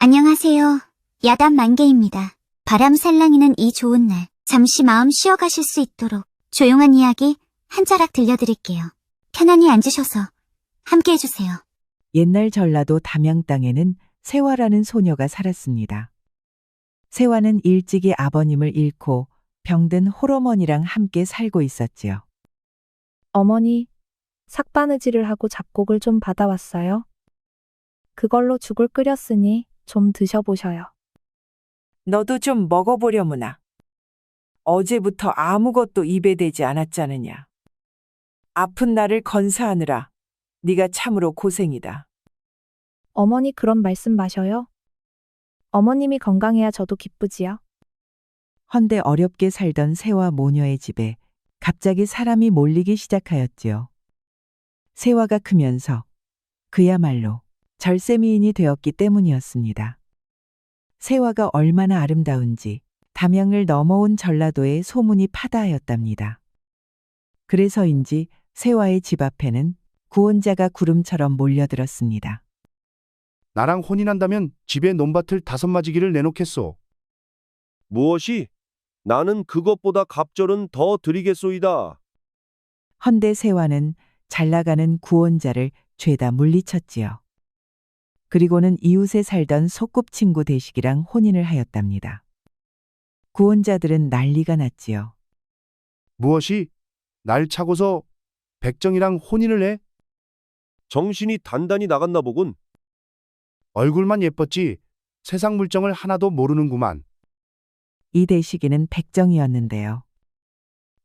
안녕하세요. 야단 만개입니다. 바람 살랑이는 이 좋은 날, 잠시 마음 쉬어가실 수 있도록 조용한 이야기 한 자락 들려드릴게요. 편안히 앉으셔서 함께 해주세요. 옛날 전라도 담양 땅에는 세화라는 소녀가 살았습니다. 세화는 일찍이 아버님을 잃고 병든 홀어머니랑 함께 살고 있었지요. 어머니, 삭바느질을 하고 잡곡을 좀 받아왔어요. 그걸로 죽을 끓였으니 좀 드셔보셔요. 너도 좀 먹어보려무나. 어제부터 아무것도 입에 대지 않았잖느냐. 아픈 나를 건사하느라 네가 참으로 고생이다. 어머니 그런 말씀 마셔요. 어머님이 건강해야 저도 기쁘지요. 헌데 어렵게 살던 세화 모녀의 집에 갑자기 사람이 몰리기 시작하였지요. 세화가 크면서 그야말로 절세미인이 되었기 때문이었습니다. 세화가 얼마나 아름다운지 담양을 넘어온 전라도에 소문이 파다하였답니다. 그래서인지 세화의 집 앞에는 구원자가 구름처럼 몰려들었습니다. 나랑 혼인한다면 집에 논밭을 5마지기를 내놓겠소. 무엇이? 나는 그것보다 갑절은 더 드리겠소이다. 헌데 세화는 잘나가는 구원자를 죄다 물리쳤지요. 그리고는 이웃에 살던 소꿉친구 대식이랑 혼인을 하였답니다. 구원자들은 난리가 났지요. 무엇이? 날 차고서 백정이랑 혼인을 해? 정신이 단단히 나갔나 보군. 얼굴만 예뻤지 세상 물정을 하나도 모르는구만. 이 대식이는 백정이었는데요.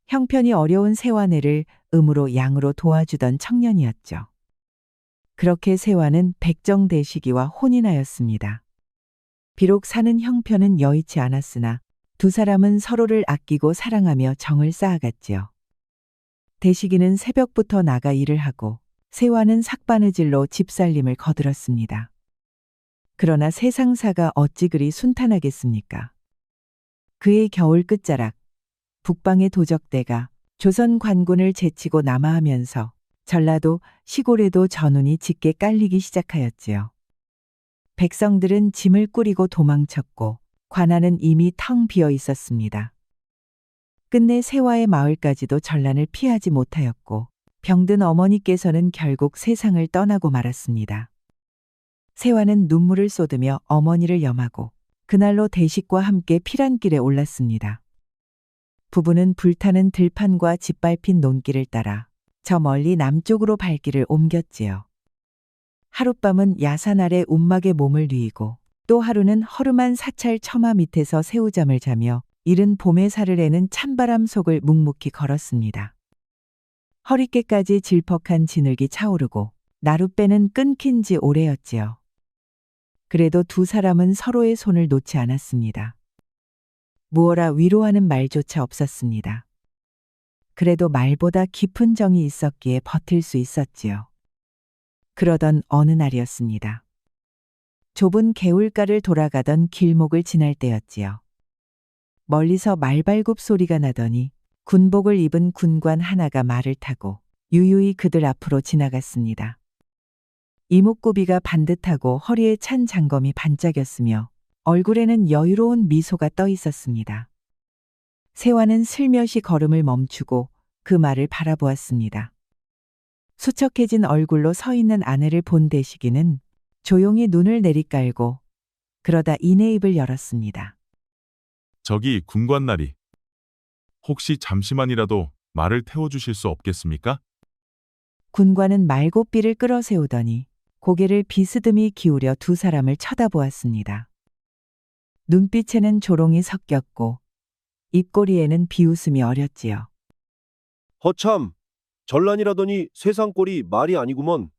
형편이 어려운 세화네를 음으로 양으로 도와주던 청년이었죠. 그렇게 세화는 백정 대식이와 혼인하였습니다. 비록 사는 형편은 여의치 않았으나 두 사람은 서로를 아끼고 사랑하며 정을 쌓아갔지요. 대식이는 새벽부터 나가 일을 하고 세화는 삭바느질로 집살림을 거들었습니다. 그러나 세상사가 어찌 그리 순탄하겠습니까? 그의 겨울 끝자락, 북방의 도적대가 조선 관군을 제치고 남하하면서 전라도 시골에도 전운이 짙게 깔리기 시작하였지요. 백성들은 짐을 꾸리고 도망쳤고 관아는 이미 텅 비어 있었습니다. 끝내 세화의 마을까지도 전란을 피하지 못하였고 병든 어머니께서는 결국 세상을 떠나고 말았습니다. 세화는 눈물을 쏟으며 어머니를 염하고 그날로 대식과 함께 피란길에 올랐습니다. 부부는 불타는 들판과 짓밟힌 논길을 따라 저 멀리 남쪽으로 발길을 옮겼지요. 하룻밤은 야산 아래 움막에 몸을 뉘이고 또 하루는 허름한 사찰 처마 밑에서 새우잠을 자며 이른 봄의 사르래는 찬바람 속을 묵묵히 걸었습니다. 허리께까지 질퍽한 진흙이 차오르고 나룻배는 끊긴 지 오래였지요. 그래도 두 사람은 서로의 손을 놓지 않았습니다. 무어라 위로하는 말조차 없었습니다. 그래도 말보다 깊은 정이 있었기에 버틸 수 있었지요. 그러던 어느 날이었습니다. 좁은 개울가를 돌아가던 길목을 지날 때였지요. 멀리서 말발굽 소리가 나더니 군복을 입은 군관 하나가 말을 타고 유유히 그들 앞으로 지나갔습니다. 이목구비가 반듯하고 허리에 찬 장검이 반짝였으며 얼굴에는 여유로운 미소가 떠 있었습니다. 세화는 슬며시 걸음을 멈추고 그 말을 바라보았습니다. 수척해진 얼굴로 서 있는 아내를 본 대식이는 조용히 눈을 내리깔고 그러다 이내 입을 열었습니다. 저기 군관나리. 혹시 잠시만이라도 말을 태워주실 수 없겠습니까? 군관은 말고삐를 끌어세우더니 고개를 비스듬히 기울여 두 사람을 쳐다보았습니다. 눈빛에는 조롱이 섞였고 입꼬리에는 비웃음이 어렸지요. 허참, 전란이라더니 세상 꼴이 말이 아니구먼.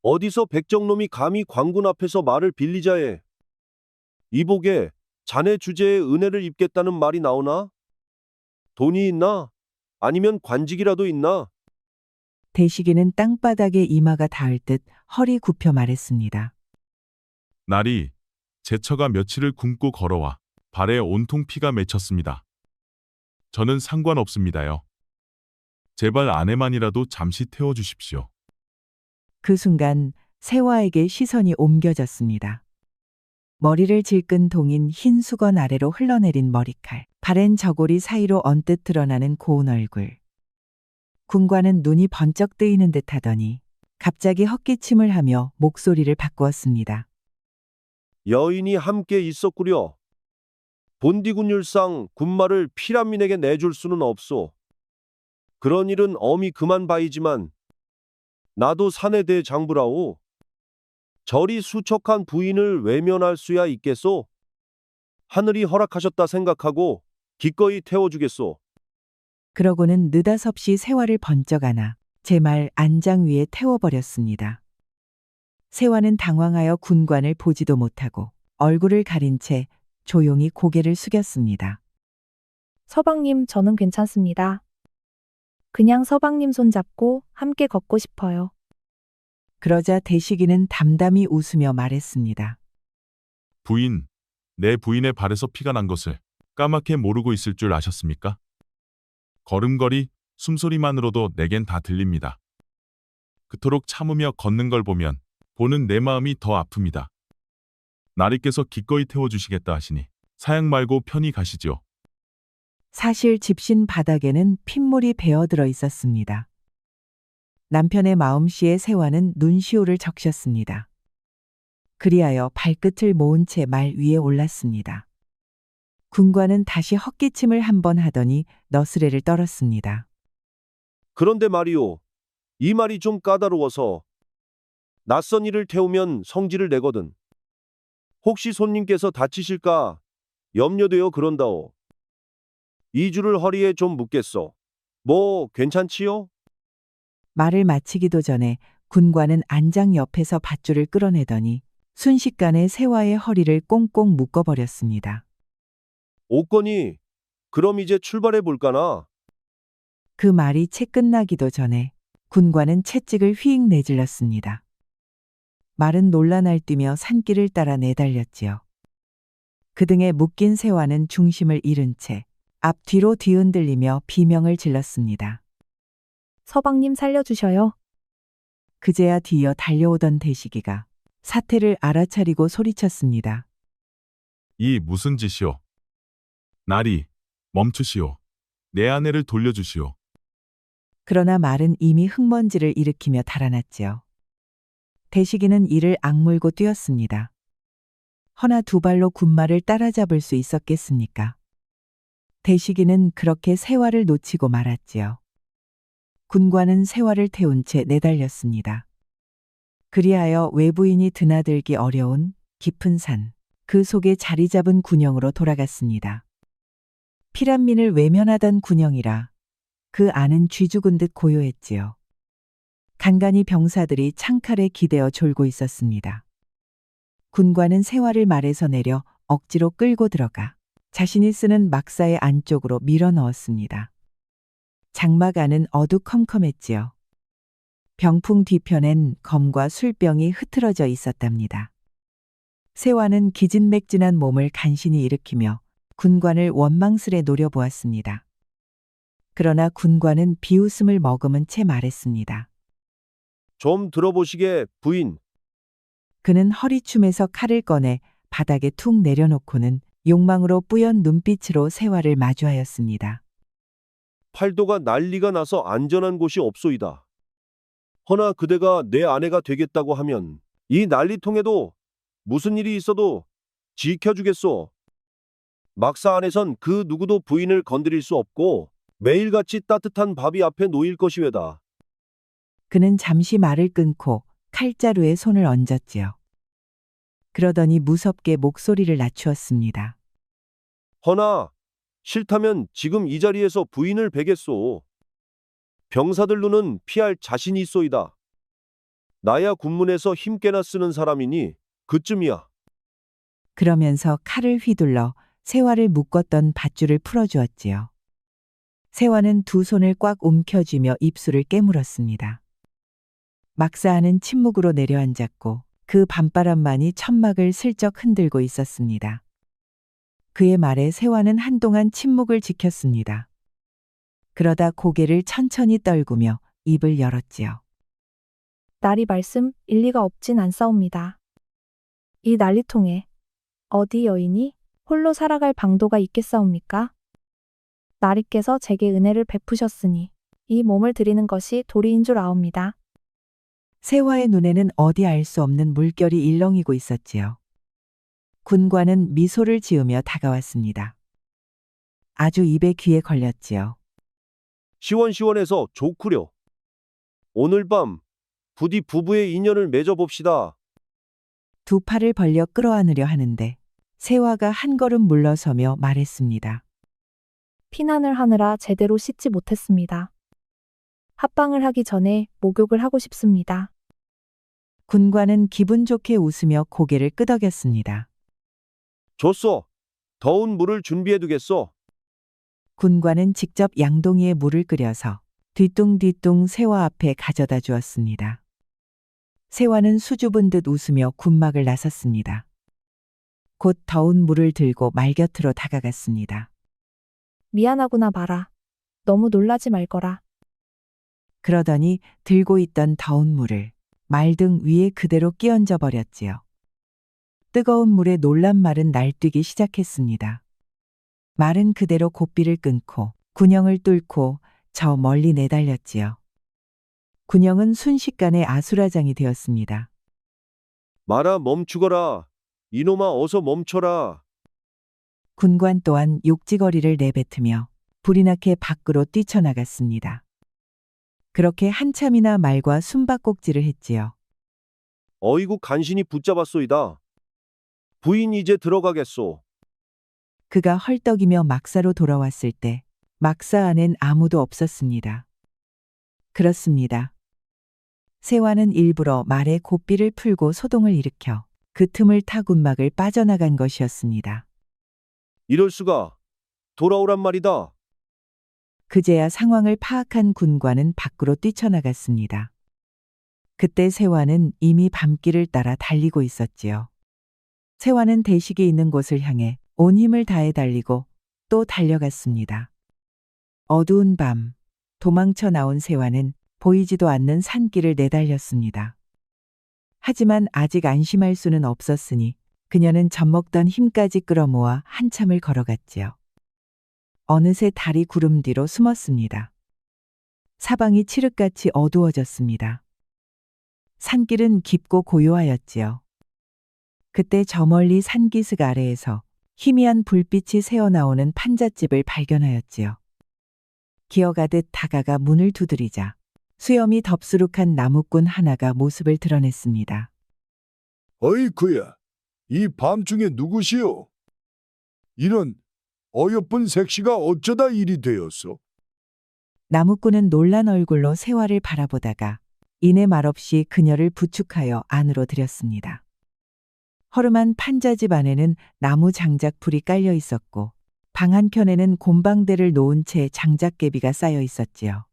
어디서 백정놈이 감히 관군 앞에서 말을 빌리자 해. 이복에 자네 주제에 은혜를 입겠다는 말이 나오나? 돈이 있나? 아니면 관직이라도 있나? 대식이는 땅바닥에 이마가 닿을 듯 허리 굽혀 말했습니다. 날이 제 처가 며칠을 굶고 걸어와 발에 온통 피가 맺혔습니다. 저는 상관없습니다요. 제발 아내만이라도 잠시 태워주십시오. 그 순간 세화에게 시선이 옮겨졌습니다. 머리를 질끈 동인 흰 수건 아래로 흘러내린 머리칼, 바랜 저고리 사이로 언뜻 드러나는 고운 얼굴. 군관은 눈이 번쩍 뜨이는 듯 하더니 갑자기 헛기침을 하며 목소리를 바꾸었습니다. 여인이 함께 있었구려. 본디군율상 군마를 피란민에게 내줄 수는 없소. 그런 일은 엄히 그만 바이지만 나도 사내 대장부라오. 저리 수척한 부인을 외면할 수야 있겠소? 하늘이 허락하셨다 생각하고 기꺼이 태워주겠소. 그러고는 느닷없이 세화를 번쩍 안아 제 말 안장 위에 태워버렸습니다. 세화는 당황하여 군관을 보지도 못하고 얼굴을 가린 채 조용히 고개를 숙였습니다. 서방님, 저는 괜찮습니다. 그냥 서방님 손잡고 함께 걷고 싶어요. 그러자 대식이는 담담히 웃으며 말했습니다. 부인, 내 부인의 발에서 피가 난 것을 까맣게 모르고 있을 줄 아셨습니까? 걸음걸이, 숨소리만으로도 내겐 다 들립니다. 그토록 참으며 걷는 걸 보면 보는 내 마음이 더 아픕니다. 나리께서 기꺼이 태워주시겠다 하시니 사양 말고 편히 가시지요. 사실 집신 바닥에는 핏물이 배어들어 있었습니다. 남편의 마음씨에 세화는 눈시울을 적셨습니다. 그리하여 발끝을 모은 채 말 위에 올랐습니다. 군관은 다시 헛기침을 한 번 하더니 너스레를 떨었습니다. 그런데 말이오. 이 말이 좀 까다로워서 낯선 이를 태우면 성질을 내거든. 혹시 손님께서 다치실까 염려되어 그런다오. 이 줄을 허리에 좀 묶겠소. 뭐 괜찮지요? 말을 마치기도 전에 군관은 안장 옆에서 밧줄을 끌어내더니 순식간에 세화의 허리를 꽁꽁 묶어버렸습니다. 오건이 그럼 이제 출발해 볼까나? 그 말이 채 끝나기도 전에 군관은 채찍을 휘익 내질렀습니다. 말은 놀라 날뛰며 산길을 따라 내달렸지요. 그 등에 묶인 세화는 중심을 잃은 채 앞뒤로 뒤흔들리며 비명을 질렀습니다. 서방님 살려주셔요. 그제야 뒤이어 달려오던 대식이가 사태를 알아차리고 소리쳤습니다. 이 무슨 짓이오? 나리, 멈추시오. 내 아내를 돌려주시오. 그러나 말은 이미 흙먼지를 일으키며 달아났지요. 대식이는 이를 악물고 뛰었습니다. 허나 두 발로 군마를 따라잡을 수 있었겠습니까? 대식이는 그렇게 세화를 놓치고 말았지요. 군관은 세화를 태운 채 내달렸습니다. 그리하여 외부인이 드나들기 어려운 깊은 산, 그 속에 자리 잡은 군영으로 돌아갔습니다. 피란민을 외면하던 군영이라 그 안은 쥐 죽은 듯 고요했지요. 간간히 병사들이 창칼에 기대어 졸고 있었습니다. 군관은 세화를 말에서 내려 억지로 끌고 들어가 자신이 쓰는 막사의 안쪽으로 밀어 넣었습니다. 장막 안은 어두컴컴했지요. 병풍 뒤편엔 검과 술병이 흐트러져 있었답니다. 세화는 기진맥진한 몸을 간신히 일으키며 군관을 원망스레 노려보았습니다. 그러나 군관은 비웃음을 머금은 채 말했습니다. 좀 들어보시게, 부인. 그는 허리춤에서 칼을 꺼내 바닥에 툭 내려놓고는 욕망으로 뿌연 눈빛으로 세화를 마주하였습니다. 팔도가 난리가 나서 안전한 곳이 없소이다. 허나 그대가 내 아내가 되겠다고 하면 이 난리통에도 무슨 일이 있어도 지켜주겠소. 막사 안에선 그 누구도 부인을 건드릴 수 없고 매일같이 따뜻한 밥이 앞에 놓일 것이외다. 그는 잠시 말을 끊고 칼자루에 손을 얹었지요. 그러더니 무섭게 목소리를 낮추었습니다. 허나 싫다면 지금 이 자리에서 부인을 베겠소. 병사들 눈은 피할 자신이 있소이다. 나야 군문에서 힘께나 쓰는 사람이니 그쯤이야. 그러면서 칼을 휘둘러 세화를 묶었던 밧줄을 풀어주었지요. 세화는 두 손을 꽉 움켜쥐며 입술을 깨물었습니다. 막사하는 침묵으로 내려앉았고 그 밤바람만이 천막을 슬쩍 흔들고 있었습니다. 그의 말에 세화는 한동안 침묵을 지켰습니다. 그러다 고개를 천천히 떨구며 입을 열었지요. 나리 말씀 일리가 없진 않사옵니다. 이 난리통에 어디 여인이 홀로 살아갈 방도가 있겠사옵니까? 나리께서 제게 은혜를 베푸셨으니 이 몸을 드리는 것이 도리인 줄 아옵니다. 세화의 눈에는 어디 알 수 없는 물결이 일렁이고 있었지요. 군관은 미소를 지으며 다가왔습니다. 아주 입에 귀에 걸렸지요. 시원시원해서 좋구려. 오늘 밤 부디 부부의 인연을 맺어봅시다. 두 팔을 벌려 끌어안으려 하는데 세화가 한 걸음 물러서며 말했습니다. 피난을 하느라 제대로 씻지 못했습니다. 합방을 하기 전에 목욕을 하고 싶습니다. 군관은 기분 좋게 웃으며 고개를 끄덕였습니다. 좋소. 더운 물을 준비해두겠소. 군관은 직접 양동이에 물을 끓여서 뒤뚱뒤뚱 세화 앞에 가져다 주었습니다. 세화는 수줍은 듯 웃으며 군막을 나섰습니다. 곧 더운 물을 들고 말 곁으로 다가갔습니다. 미안하구나 마라. 너무 놀라지 말거라. 그러더니 들고 있던 더운 물을 말등 위에 그대로 끼얹어 버렸지요. 뜨거운 물에 놀란 말은 날뛰기 시작했습니다. 말은 그대로 고삐를 끊고 군형을 뚫고 저 멀리 내달렸지요. 군형은 순식간에 아수라장이 되었습니다. 마라 멈추거라. 이놈아 어서 멈춰라. 군관 또한 욕지거리를 내뱉으며 불이 나게 밖으로 뛰쳐나갔습니다. 그렇게 한참이나 말과 숨바꼭질을 했지요. 어이구 간신히 붙잡았소이다. 부인 이제 들어가겠소. 그가 헐떡이며 막사로 돌아왔을 때 막사 안엔 아무도 없었습니다. 그렇습니다. 세화는 일부러 말에 고삐를 풀고 소동을 일으켜 그 틈을 타 군막을 빠져나간 것이었습니다. 이럴 수가. 돌아오란 말이다. 그제야 상황을 파악한 군관은 밖으로 뛰쳐나갔습니다. 그때 세화는 이미 밤길을 따라 달리고 있었지요. 세화는 대식이 있는 곳을 향해 온 힘을 다해 달리고 또 달려갔습니다. 어두운 밤, 도망쳐 나온 세화는 보이지도 않는 산길을 내달렸습니다. 하지만 아직 안심할 수는 없었으니 그녀는 젖먹던 힘까지 끌어모아 한참을 걸어갔지요. 어느새 달이 구름 뒤로 숨었습니다. 사방이 칠흑같이 어두워졌습니다. 산길은 깊고 고요하였지요. 그때 저 멀리 산기슭 아래에서 희미한 불빛이 새어나오는 판잣집을 발견하였지요. 기어가듯 다가가 문을 두드리자 수염이 덥수룩한 나무꾼 하나가 모습을 드러냈습니다. 어이쿠야, 이 밤중에 누구시오? 이런 어여쁜 색시가 어쩌다 일이 되었소? 나무꾼은 놀란 얼굴로 세화를 바라보다가 이내 말없이 그녀를 부축하여 안으로 들였습니다. 허름한 판자집 안에는 나무 장작불이 깔려 있었고 방 한켠에는 곰방대를 놓은 채 장작개비가 쌓여 있었지요.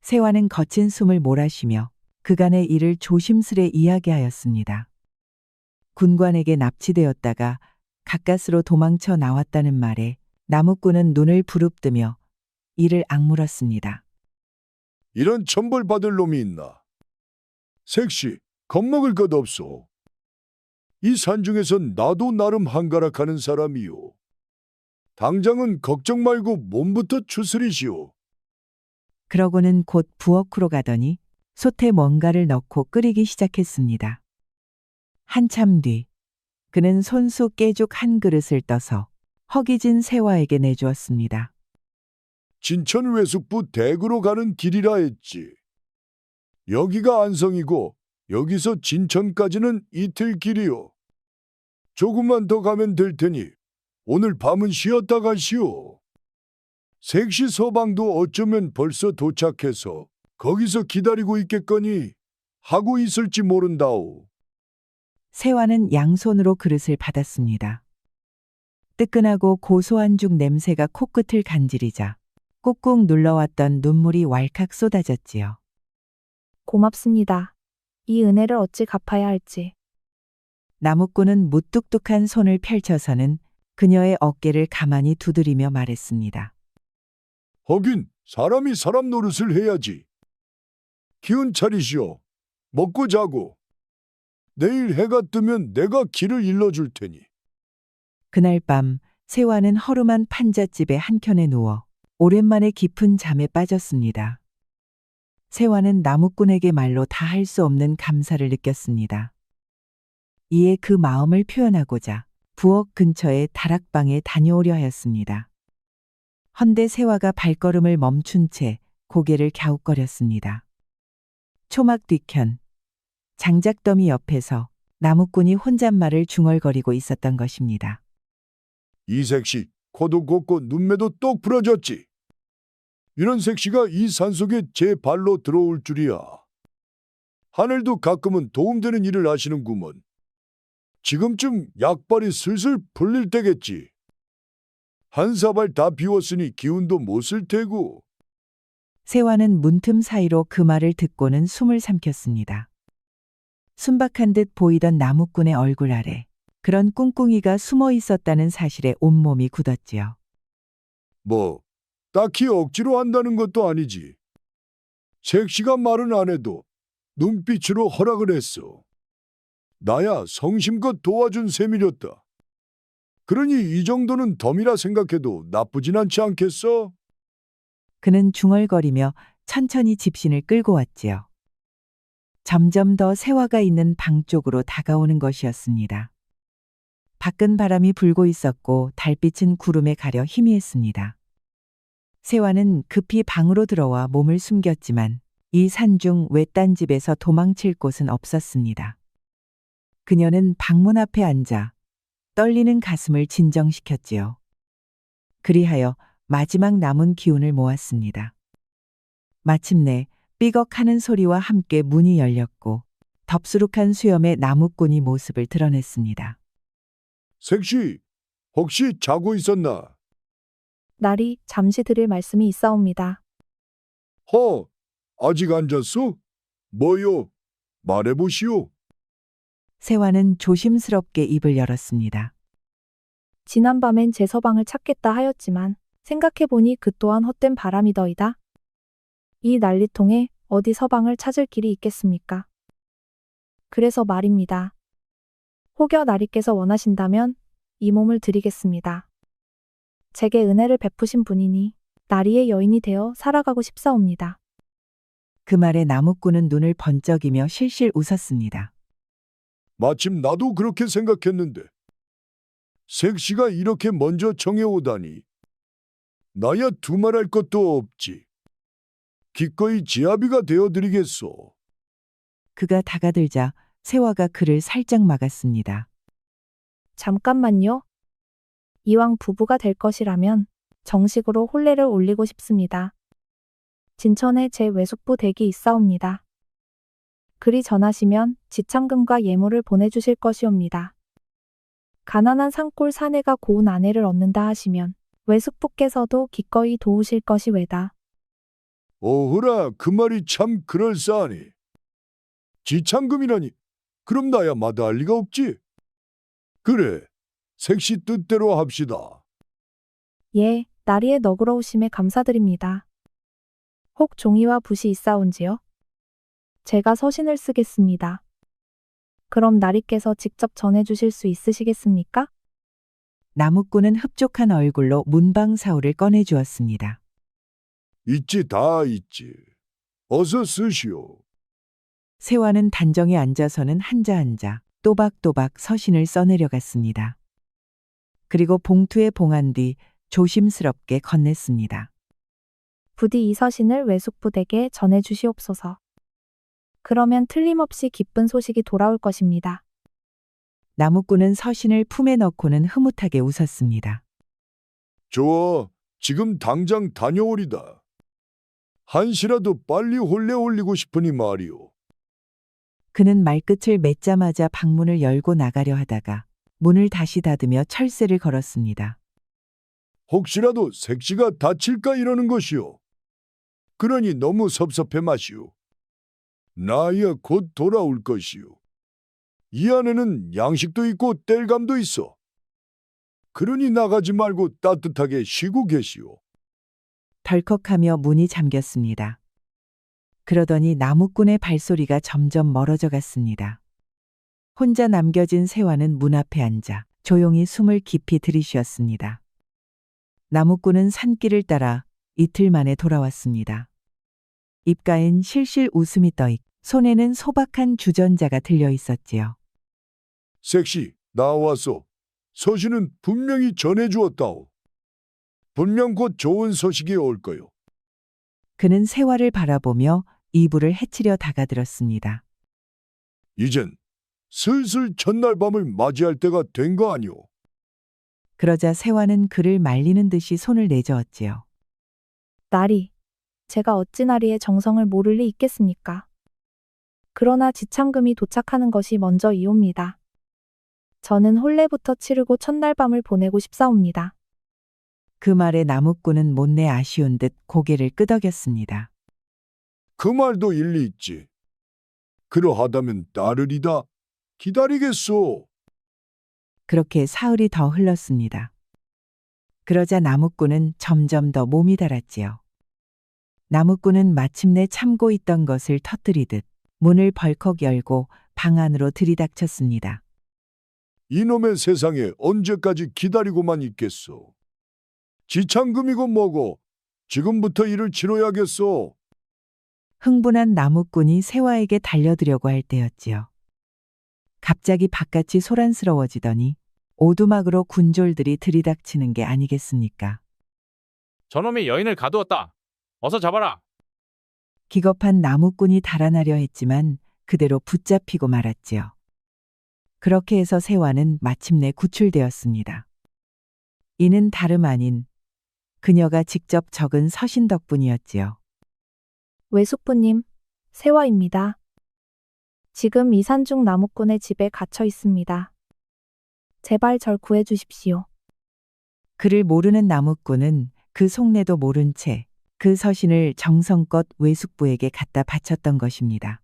세화는 거친 숨을 몰아쉬며 그간의 일을 조심스레 이야기하였습니다. 군관에게 납치되었다가 가까스로 도망쳐 나왔다는 말에 나무꾼은 눈을 부릅뜨며 이를 악물었습니다. 이런 천벌받을 놈이 있나? 색시, 겁먹을 것 없소. 이 산중에선 나도 나름 한가락하는 사람이요. 당장은 걱정 말고 몸부터 추스리시오. 그러고는 곧 부엌으로 가더니 솥에 뭔가를 넣고 끓이기 시작했습니다. 한참 뒤 그는 손수 깨죽 한 그릇을 떠서 허기진 세화에게 내주었습니다. 진천 외숙부 댁으로 가는 길이라 했지. 여기가 안성이고 여기서 진천까지는 이틀 길이요. 조금만 더 가면 될 테니 오늘 밤은 쉬었다 가시오. 색시 서방도 어쩌면 벌써 도착해서 거기서 기다리고 있겠거니 하고 있을지 모른다오. 세화는 양손으로 그릇을 받았습니다. 뜨끈하고 고소한 죽 냄새가 코끝을 간지리자 꾹꾹 눌러왔던 눈물이 왈칵 쏟아졌지요. 고맙습니다. 이 은혜를 어찌 갚아야 할지. 나무꾼은 무뚝뚝한 손을 펼쳐서는 그녀의 어깨를 가만히 두드리며 말했습니다. 하긴 사람이 사람 노릇을 해야지. 기운 차리시오. 먹고 자고. 내일 해가 뜨면 내가 길을 일러줄 테니 그날 밤 세화는 허름한 판잣집의 한켠에 누워 오랜만에 깊은 잠에 빠졌습니다. 세화는 나무꾼에게 말로 다 할 수 없는 감사를 느꼈습니다. 이에 그 마음을 표현하고자 부엌 근처의 다락방에 다녀오려 하였습니다. 헌데 세화가 발걸음을 멈춘 채 고개를 갸웃거렸습니다. 초막 뒤편 장작더미 옆에서 나무꾼이 혼잣말을 중얼거리고 있었던 것입니다. 이 색시 코도 곱고 눈매도 똑 부러졌지. 이런 색시가 이 산속에 제 발로 들어올 줄이야. 하늘도 가끔은 도움되는 일을 하시는구먼. 지금쯤 약발이 슬슬 풀릴 때겠지. 한 사발 다 비웠으니 기운도 못 쓸 테고. 세화는 문틈 사이로 그 말을 듣고는 숨을 삼켰습니다. 순박한 듯 보이던 나무꾼의 얼굴 아래 그런 꿍꿍이가 숨어 있었다는 사실에 온몸이 굳었지요. 뭐 딱히 억지로 한다는 것도 아니지. 색시가 말은 안 해도 눈빛으로 허락을 했어. 나야 성심껏 도와준 셈이렸다. 그러니 이 정도는 덤이라 생각해도 나쁘진 않지 않겠어? 그는 중얼거리며 천천히 집신을 끌고 왔지요. 점점 더 세화가 있는 방 쪽으로 다가오는 것이었습니다. 밖은 바람이 불고 있었고 달빛은 구름에 가려 희미했습니다. 세화는 급히 방으로 들어와 몸을 숨겼지만 이 산중 외딴 집에서 도망칠 곳은 없었습니다. 그녀는 방문 앞에 앉아 떨리는 가슴을 진정시켰지요. 그리하여 마지막 남은 기운을 모았습니다. 마침내 삐걱하는 소리와 함께 문이 열렸고 덥수룩한 수염의 나무꾼이 모습을 드러냈습니다. 색시, 혹시 자고 있었나? 날이 잠시 드릴 말씀이 있사옵니다. 허, 아직 안 잤어? 뭐요? 말해보시오. 세화는 조심스럽게 입을 열었습니다. 지난밤엔 제 서방을 찾겠다 하였지만 생각해보니 그 또한 헛된 바람이더이다. 이 난리통에 어디 서방을 찾을 길이 있겠습니까? 그래서 말입니다. 혹여 나리께서 원하신다면 이 몸을 드리겠습니다. 제게 은혜를 베푸신 분이니 나리의 여인이 되어 살아가고 싶사옵니다. 그 말에 나무꾼은 눈을 번쩍이며 실실 웃었습니다. 마침 나도 그렇게 생각했는데. 색시가 이렇게 먼저 정해오다니. 나야 두말할 것도 없지. 기꺼이 지아비가 되어드리겠소. 그가 다가들자 세화가 그를 살짝 막았습니다. 잠깐만요. 이왕 부부가 될 것이라면 정식으로 혼례를 올리고 싶습니다. 진천에 제 외숙부 댁이 있사옵니다. 그리 전하시면 지참금과 예물을 보내주실 것이옵니다. 가난한 산골 사내가 고운 아내를 얻는다 하시면 외숙부께서도 기꺼이 도우실 것이 외다. 오호라, 그 말이 참 그럴싸하니. 지참금이라니. 그럼 나야 마다할 리가 없지. 그래, 색시 뜻대로 합시다. 예, 나리의 너그러우심에 감사드립니다. 혹 종이와 붓이 있사온지요? 제가 서신을 쓰겠습니다. 그럼 나리께서 직접 전해주실 수 있으시겠습니까? 나무꾼은 흡족한 얼굴로 문방사우를 꺼내주었습니다. 있지, 다 있지. 어서 쓰시오. 세화는 단정에 앉아서는 한자 또박또박 서신을 써내려갔습니다. 그리고 봉투에 봉한 뒤 조심스럽게 건넸습니다. 부디 이 서신을 외숙부 댁에 전해주시옵소서. 그러면 틀림없이 기쁜 소식이 돌아올 것입니다. 나무꾼은 서신을 품에 넣고는 흐뭇하게 웃었습니다. 좋아, 지금 당장 다녀오리다. 한시라도 빨리 혼례 올리고 싶으니 말이오. 그는 말끝을 맺자마자 방문을 열고 나가려 하다가 문을 다시 닫으며 철새를 걸었습니다. 혹시라도 색시가 다칠까 이러는 것이오. 그러니 너무 섭섭해 마시오. 나야 곧 돌아올 것이오. 이 안에는 양식도 있고 땔감도 있어. 그러니 나가지 말고 따뜻하게 쉬고 계시오. 덜컥하며 문이 잠겼습니다. 그러더니 나무꾼의 발소리가 점점 멀어져 갔습니다. 혼자 남겨진 세화는 문 앞에 앉아 조용히 숨을 깊이 들이쉬었습니다. 나무꾼은 산길을 따라 이틀 만에 돌아왔습니다. 입가엔 실실 웃음이 떠있, 손에는 소박한 주전자가 들려 있었지요. 색시, 나왔소. 서신은 분명히 전해주었다오. 분명 곧 좋은 소식이 올 거요. 그는 세화를 바라보며 이불을 헤치려 다가들었습니다. 이젠 슬슬 첫날 밤을 맞이할 때가 된 거 아니오. 그러자 세화는 그를 말리는 듯이 손을 내저었지요. 나리, 제가 어찌 나리의 정성을 모를 리 있겠습니까? 그러나 지창금이 도착하는 것이 먼저 이옵니다. 저는 혼례부터 치르고 첫날 밤을 보내고 싶사옵니다. 그 말에 나무꾼은 못내 아쉬운 듯 고개를 끄덕였습니다. 그 말도 일리 있지. 그러하다면 따르리다. 기다리겠소. 그렇게 사흘이 더 흘렀습니다. 그러자 나무꾼은 점점 더 몸이 달았지요. 나무꾼은 마침내 참고 있던 것을 터뜨리듯 문을 벌컥 열고 방 안으로 들이닥쳤습니다. 이놈의 세상에 언제까지 기다리고만 있겠소. 지창금이고 뭐고 지금부터 일을 치러야겠소. 흥분한 나무꾼이 세화에게 달려들려고 할 때였지요. 갑자기 바깥이 소란스러워지더니 오두막으로 군졸들이 들이닥치는 게 아니겠습니까? 저놈이 여인을 가두었다. 어서 잡아라. 기겁한 나무꾼이 달아나려 했지만 그대로 붙잡히고 말았지요. 그렇게 해서 세화는 마침내 구출되었습니다. 이는 다름 아닌 그녀가 직접 적은 서신 덕분이었지요. 외숙부님, 세화입니다. 지금 이산중 나무꾼의 집에 갇혀 있습니다. 제발 절 구해 주십시오. 그를 모르는 나무꾼은 그 속내도 모른 채 그 서신을 정성껏 외숙부에게 갖다 바쳤던 것입니다.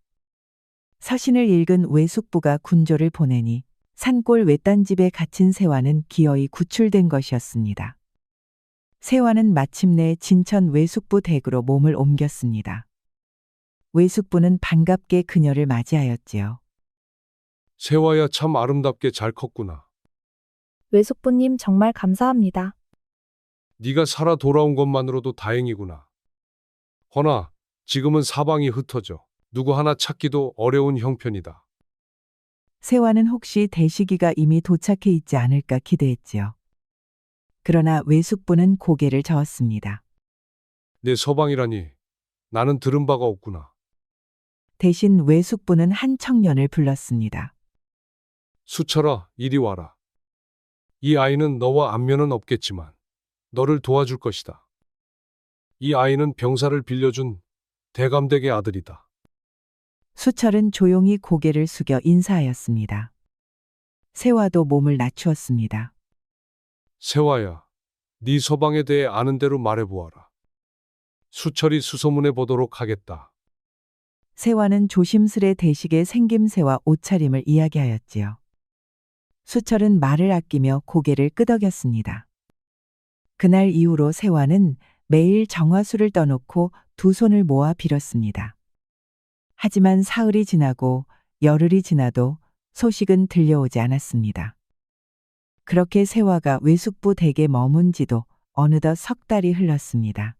서신을 읽은 외숙부가 군조를 보내니 산골 외딴집에 갇힌 세화는 기어이 구출된 것이었습니다. 세화는 마침내 진천 외숙부 댁으로 몸을 옮겼습니다. 외숙부는 반갑게 그녀를 맞이하였지요. 세화야 참 아름답게 잘 컸구나. 외숙부님 정말 감사합니다. 네가 살아 돌아온 것만으로도 다행이구나. 허나 지금은 사방이 흩어져 누구 하나 찾기도 어려운 형편이다. 세화는 혹시 대시기가 이미 도착해 있지 않을까 기대했지요. 그러나 외숙부는 고개를 저었습니다. 내 서방이라니 나는 들은 바가 없구나. 대신 외숙부는 한 청년을 불렀습니다. 수철아, 이리 와라. 이 아이는 너와 안면은 없겠지만 너를 도와줄 것이다. 이 아이는 병사를 빌려준 대감댁의 아들이다. 수철은 조용히 고개를 숙여 인사하였습니다. 세화도 몸을 낮추었습니다. 세화야, 네 서방에 대해 아는 대로 말해보아라. 수철이 수소문해 보도록 하겠다. 세화는 조심스레 대식의 생김새와 옷차림을 이야기하였지요. 수철은 말을 아끼며 고개를 끄덕였습니다. 그날 이후로 세화는 매일 정화수를 떠놓고 두 손을 모아 빌었습니다. 하지만 사흘이 지나고 열흘이 지나도 소식은 들려오지 않았습니다. 그렇게 세화가 외숙부 댁에 머문 지도 어느덧 석 달이 흘렀습니다.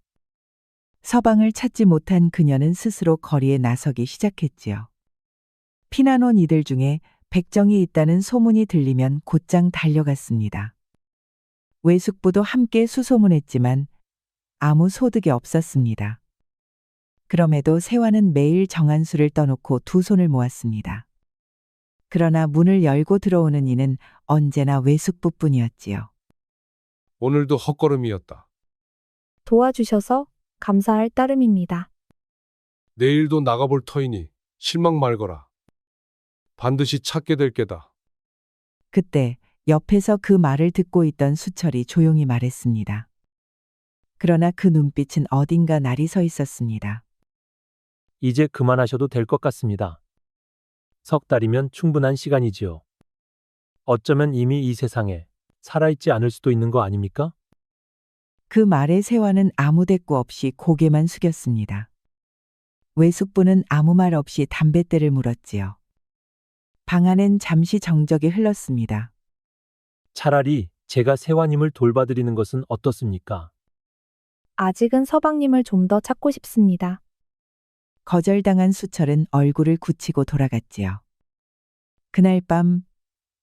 서방을 찾지 못한 그녀는 스스로 거리에 나서기 시작했지요. 피난온 이들 중에 백정이 있다는 소문이 들리면 곧장 달려갔습니다. 외숙부도 함께 수소문했지만 아무 소득이 없었습니다. 그럼에도 세화는 매일 정한수를 떠놓고 두 손을 모았습니다. 그러나 문을 열고 들어오는 이는 언제나 외숙부뿐이었지요. 오늘도 헛걸음이었다. 도와주셔서 감사할 따름입니다. 내일도 나가볼 터이니 실망 말거라. 반드시 찾게 될 게다. 그때 옆에서 그 말을 듣고 있던 수철이 조용히 말했습니다. 그러나 그 눈빛은 어딘가 날이 서 있었습니다. 이제 그만하셔도 될 것 같습니다. 석 달이면 충분한 시간이지요. 어쩌면 이미 이 세상에 살아있지 않을 수도 있는 거 아닙니까? 그 말에 세화는 아무 대꾸 없이 고개만 숙였습니다. 외숙부는 아무 말 없이 담뱃대를 물었지요. 방 안엔 잠시 정적이 흘렀습니다. 차라리 제가 세화님을 돌봐드리는 것은 어떻습니까? 아직은 서방님을 좀 더 찾고 싶습니다. 거절당한 수철은 얼굴을 굳히고 돌아갔지요. 그날 밤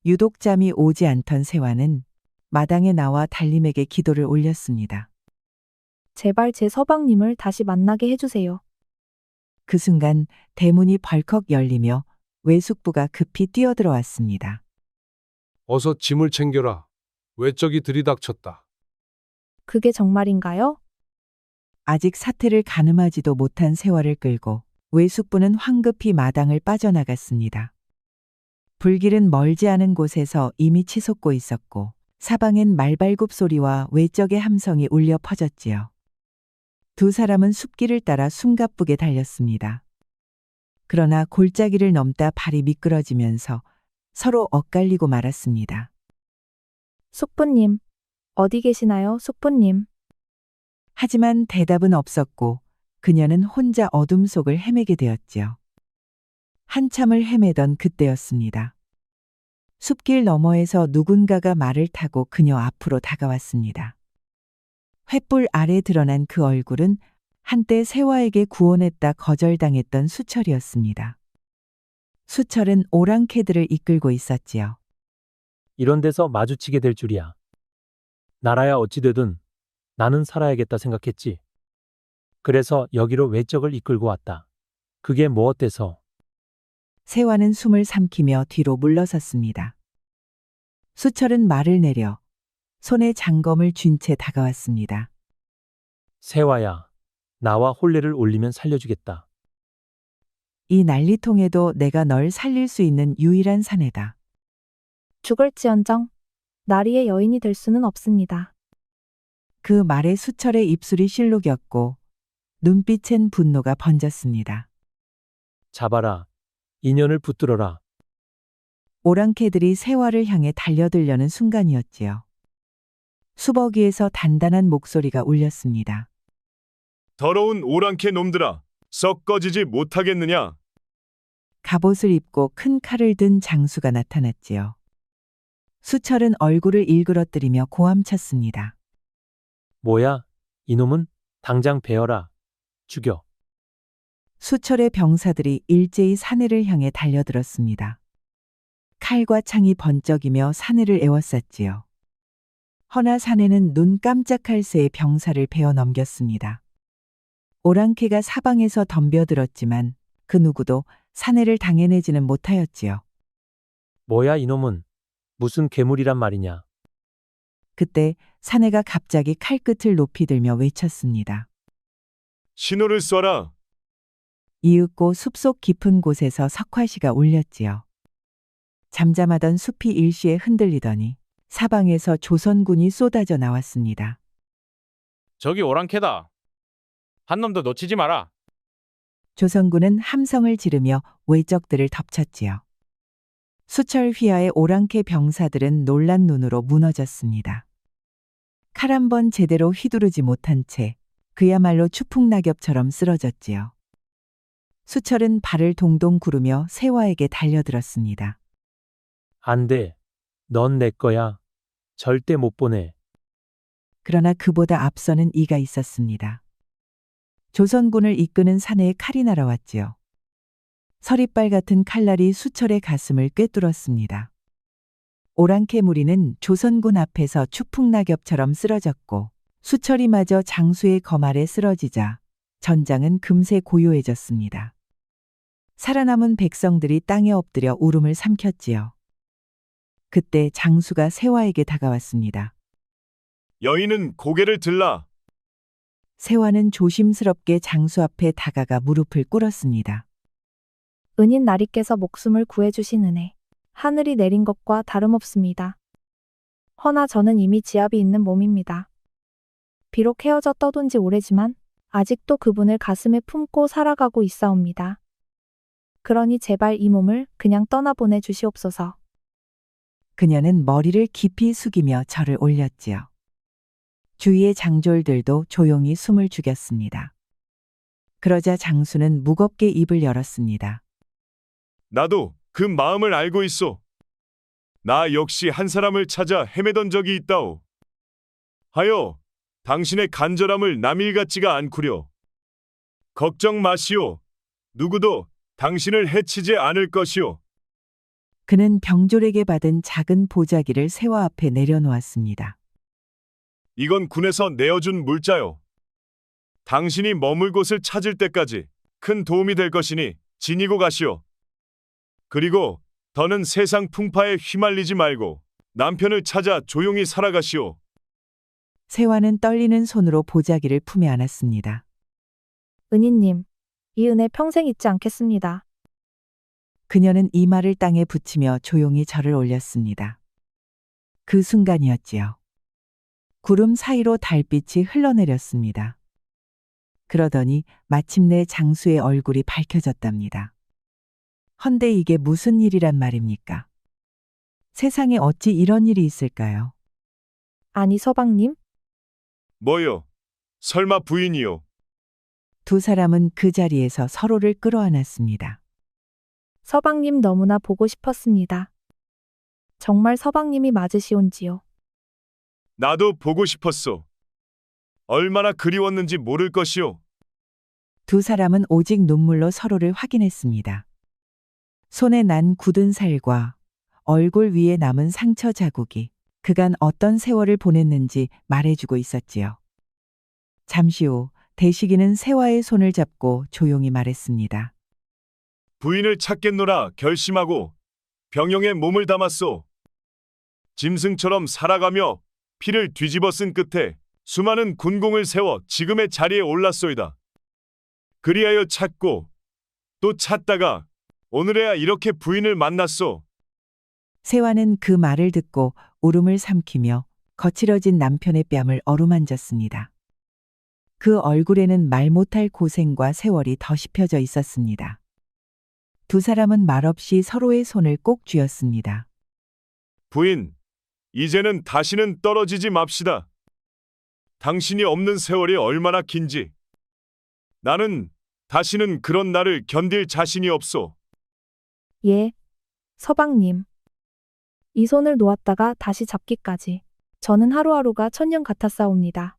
유독 잠이 오지 않던 세화는 마당에 나와 달림에게 기도를 올렸습니다. 제발 제 서방님을 다시 만나게 해주세요. 그 순간 대문이 벌컥 열리며 외숙부가 급히 뛰어들어왔습니다. 어서 짐을 챙겨라. 외적이 들이닥쳤다. 그게 정말인가요? 아직 사태를 가늠하지도 못한 세화를 끌고 외숙부는 황급히 마당을 빠져나갔습니다. 불길은 멀지 않은 곳에서 이미 치솟고 있었고 사방엔 말발굽 소리와 외적의 함성이 울려 퍼졌지요. 두 사람은 숲길을 따라 숨가쁘게 달렸습니다. 그러나 골짜기를 넘다 발이 미끄러지면서 서로 엇갈리고 말았습니다. 숙부님, 어디 계시나요, 숙부님? 하지만 대답은 없었고 그녀는 혼자 어둠 속을 헤매게 되었지요. 한참을 헤매던 그때였습니다. 숲길 너머에서 누군가가 말을 타고 그녀 앞으로 다가왔습니다. 횃불 아래 드러난 그 얼굴은 한때 세화에게 구원했다 거절당했던 수철이었습니다. 수철은 오랑캐들을 이끌고 있었지요. 이런 데서 마주치게 될 줄이야. 나라야 어찌되든 나는 살아야겠다 생각했지. 그래서 여기로 외적을 이끌고 왔다. 그게 뭐 어때서? 세화는 숨을 삼키며 뒤로 물러섰습니다. 수철은 말을 내려 손에 장검을 쥔 채 다가왔습니다. 세화야, 나와 혼례를 올리면 살려주겠다. 이 난리통에도 내가 널 살릴 수 있는 유일한 사내다. 죽을지언정 나리의 여인이 될 수는 없습니다. 그 말에 수철의 입술이 실룩였고 눈빛엔 분노가 번졌습니다. 잡아라. 인연을 붙들어라. 오랑캐들이 세화를 향해 달려들려는 순간이었지요. 수버기에서 단단한 목소리가 울렸습니다. 더러운 오랑캐 놈들아, 썩 꺼지지 못하겠느냐? 갑옷을 입고 큰 칼을 든 장수가 나타났지요. 수철은 얼굴을 일그러뜨리며 고함쳤습니다. 뭐야? 이놈은 당장 베어라. 죽여. 수철의 병사들이 일제히 사내를 향해 달려들었습니다. 칼과 창이 번쩍이며 사내를 에워쌌지요. 허나 사내는 눈 깜짝할 새에 병사를 베어 넘겼습니다. 오랑캐가 사방에서 덤벼들었지만 그 누구도 사내를 당해내지는 못하였지요. 뭐야 이놈은? 무슨 괴물이란 말이냐? 그때 사내가 갑자기 칼끝을 높이 들며 외쳤습니다. 신호를 쏴라. 이윽고 숲속 깊은 곳에서 석화시가 울렸지요. 잠잠하던 숲이 일시에 흔들리더니 사방에서 조선군이 쏟아져 나왔습니다. 저기 오랑캐다. 한 놈도 놓치지 마라. 조선군은 함성을 지르며 외적들을 덮쳤지요. 수철 휘하의 오랑캐 병사들은 놀란 눈으로 무너졌습니다. 칼 한 번 제대로 휘두르지 못한 채 그야말로 추풍낙엽처럼 쓰러졌지요. 수철은 발을 동동 구르며 세화에게 달려들었습니다. 안 돼. 넌 내 거야. 절대 못 보내. 그러나 그보다 앞서는 이가 있었습니다. 조선군을 이끄는 사내에 칼이 날아왔지요. 서리빨 같은 칼날이 수철의 가슴을 꿰뚫었습니다. 오랑캐 무리는 조선군 앞에서 추풍낙엽처럼 쓰러졌고 수철이마저 장수의 검 아래 쓰러지자 전장은 금세 고요해졌습니다. 살아남은 백성들이 땅에 엎드려 울음을 삼켰지요. 그때 장수가 세화에게 다가왔습니다. 여인은 고개를 들라. 세화는 조심스럽게 장수 앞에 다가가 무릎을 꿇었습니다. 은인 나리께서 목숨을 구해주신 은혜. 하늘이 내린 것과 다름없습니다. 허나 저는 이미 지압이 있는 몸입니다. 비록 헤어져 떠돈 지 오래지만 아직도 그분을 가슴에 품고 살아가고 있사옵니다. 그러니 제발 이 몸을 그냥 떠나보내 주시옵소서. 그녀는 머리를 깊이 숙이며 절을 올렸지요. 주위의 장졸들도 조용히 숨을 죽였습니다. 그러자 장수는 무겁게 입을 열었습니다. 나도 그 마음을 알고 있소. 나 역시 한 사람을 찾아 헤매던 적이 있다오. 하여 당신의 간절함을 남일 같지가 않구려. 걱정 마시오. 누구도 당신을 해치지 않을 것이오. 그는 병졸에게 받은 작은 보자기를 세화 앞에 내려놓았습니다. 이건 군에서 내어준 물자요. 당신이 머물 곳을 찾을 때까지 큰 도움이 될 것이니 지니고 가시오. 그리고 더는 세상 풍파에 휘말리지 말고 남편을 찾아 조용히 살아가시오. 세화는 떨리는 손으로 보자기를 품에 안았습니다. 은희님, 이 은혜 평생 잊지 않겠습니다. 그녀는 이마를 땅에 붙이며 조용히 절을 올렸습니다. 그 순간이었지요. 구름 사이로 달빛이 흘러내렸습니다. 그러더니 마침내 장수의 얼굴이 밝혀졌답니다. 헌데 이게 무슨 일이란 말입니까? 세상에 어찌 이런 일이 있을까요? 아니, 서방님? 뭐요? 설마 부인이요? 두 사람은 그 자리에서 서로를 끌어안았습니다. 서방님 너무나 보고 싶었습니다. 정말 서방님이 맞으시온지요. 나도 보고 싶었소. 얼마나 그리웠는지 모를 것이오. 두 사람은 오직 눈물로 서로를 확인했습니다. 손에 난 굳은 살과 얼굴 위에 남은 상처 자국이 그간 어떤 세월을 보냈는지 말해주고 있었지요. 잠시 후 대식이는 세화의 손을 잡고 조용히 말했습니다. 부인을 찾겠노라 결심하고 병영에 몸을 담았소. 짐승처럼 살아가며 피를 뒤집어 쓴 끝에 수많은 군공을 세워 지금의 자리에 올랐소이다. 그리하여 찾고 또 찾다가 오늘에야 이렇게 부인을 만났소. 세화는 그 말을 듣고 울음을 삼키며 거칠어진 남편의 뺨을 어루만졌습니다. 그 얼굴에는 말 못할 고생과 세월이 더 씹혀져 있었습니다. 두 사람은 말없이 서로의 손을 꼭 쥐었습니다. 부인, 이제는 다시는 떨어지지 맙시다. 당신이 없는 세월이 얼마나 긴지. 나는 다시는 그런 날을 견딜 자신이 없소. 예, 서방님. 이 손을 놓았다가 다시 잡기까지. 저는 하루하루가 천년 같았사옵니다.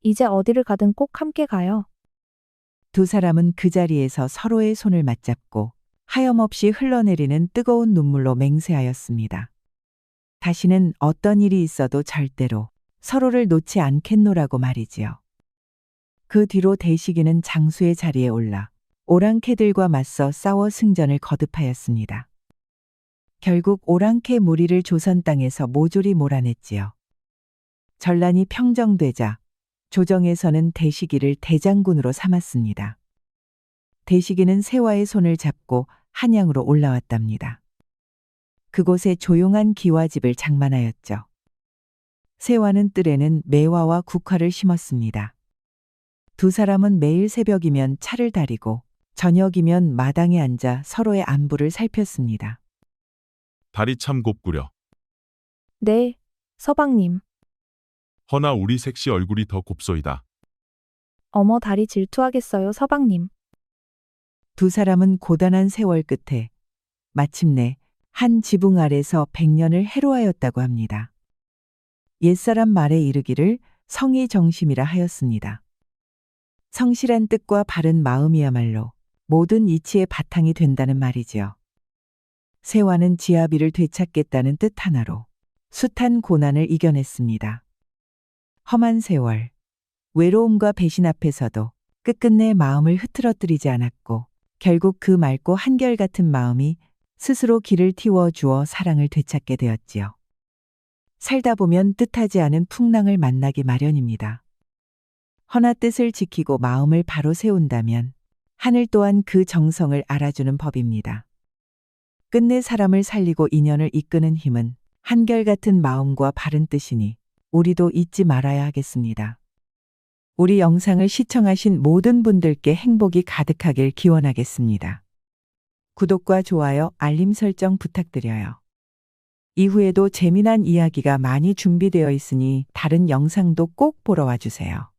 이제 어디를 가든 꼭 함께 가요. 두 사람은 그 자리에서 서로의 손을 맞잡고 하염없이 흘러내리는 뜨거운 눈물로 맹세하였습니다. 다시는 어떤 일이 있어도 절대로 서로를 놓지 않겠노라고 말이지요. 그 뒤로 대식이는 장수의 자리에 올라 오랑캐들과 맞서 싸워 승전을 거듭하였습니다. 결국 오랑캐 무리를 조선 땅에서 모조리 몰아냈지요. 전란이 평정되자 조정에서는 대식이를 대장군으로 삼았습니다. 대식이는 세화의 손을 잡고 한양으로 올라왔답니다. 그곳에 조용한 기와집을 장만하였죠. 세화는 뜰에는 매화와 국화를 심었습니다. 두 사람은 매일 새벽이면 차를 다리고 저녁이면 마당에 앉아 서로의 안부를 살폈습니다. 다리 참 곱구려. 네, 서방님. 허나 우리 색시 얼굴이 더 곱소이다. 어머 다리 질투하겠어요, 서방님. 두 사람은 고단한 세월 끝에 마침내 한 지붕 아래서 100년을 해로하였다고 합니다. 옛사람 말에 이르기를 성이 정심이라 하였습니다. 성실한 뜻과 바른 마음이야말로 모든 이치의 바탕이 된다는 말이지요. 세화는 지아비를 되찾겠다는 뜻 하나로 숱한 고난을 이겨냈습니다. 험한 세월, 외로움과 배신 앞에서도 끝끝내 마음을 흐트러뜨리지 않았고 결국 그 맑고 한결같은 마음이 스스로 길을 틔워주어 사랑을 되찾게 되었지요. 살다 보면 뜻하지 않은 풍랑을 만나기 마련입니다. 허나 뜻을 지키고 마음을 바로 세운다면 하늘 또한 그 정성을 알아주는 법입니다. 끝내 사람을 살리고 인연을 이끄는 힘은 한결같은 마음과 바른 뜻이니 우리도 잊지 말아야 하겠습니다. 우리 영상을 시청하신 모든 분들께 행복이 가득하길 기원하겠습니다. 구독과 좋아요, 알림 설정 부탁드려요. 이후에도 재미난 이야기가 많이 준비되어 있으니 다른 영상도 꼭 보러 와주세요.